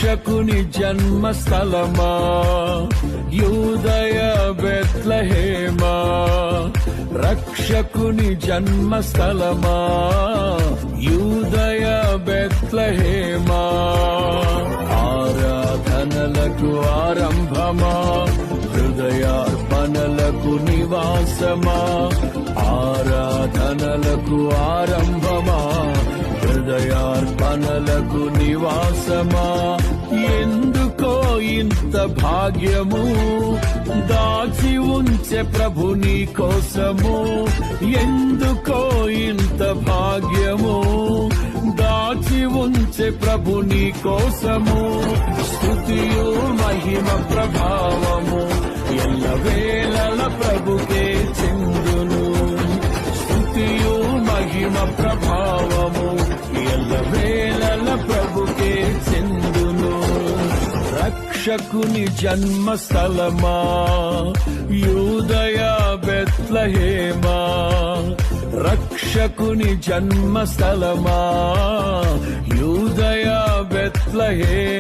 రక్షకుని జన్మస్థలమా యూదయ బెత్లెహేమా, రక్షకుని జన్మస్థలమా యూదయ బెత్లెహేమా. ఆరాధనలకు ఆరంభమా, హృదయార్పణలకు నివాసమా, ఆరాధనలకు ఆరంభమా, హృదయార్పణలకు నివాసమా. ఎందుకో ఇంత భాగ్యము దాచి ఉంచే ప్రభు నీ కోసము, ఎందుకో ఇంత భాగ్యము దాచి ఉంచే ప్రభు నీ కోసము. స్తుతియు మహిమ ప్రభావము ఎల్లవేళల ప్రభుకే చెందును, స్తుతియు మహిమ ప్రభావము ఎల్లవేళల ప్రభుకే చెందును. రక్షకుని జన్మస్థలమా యూదయ బెత్లెహేమా, రక్షకుని జన్మస్థలమా యూదయ బెత్లెహేమా.